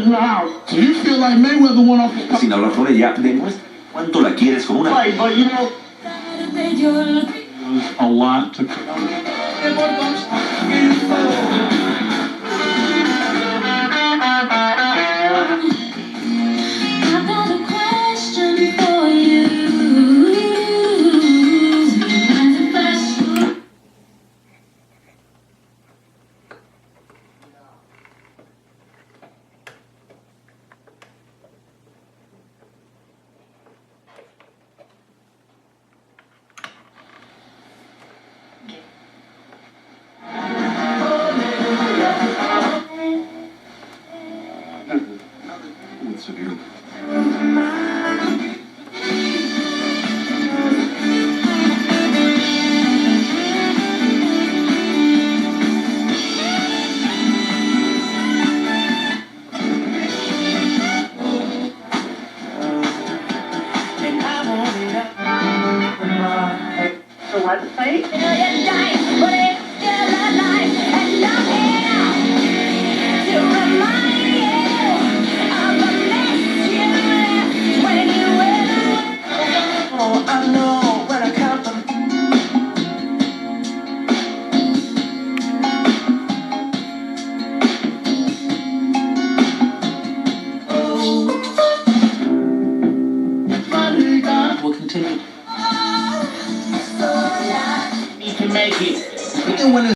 in the house. So you feel like Mayweather went off his... Sin hablar con ella, demuestra cuánto la quieres con una... Right, but you know... a lot to... I've got a question for you. Severe. The website? But it's still alive, and I'm here to remind you of the mess you left when you went. Oh, I know when I count them. We'll continue. So alive. You can make it. We can win this.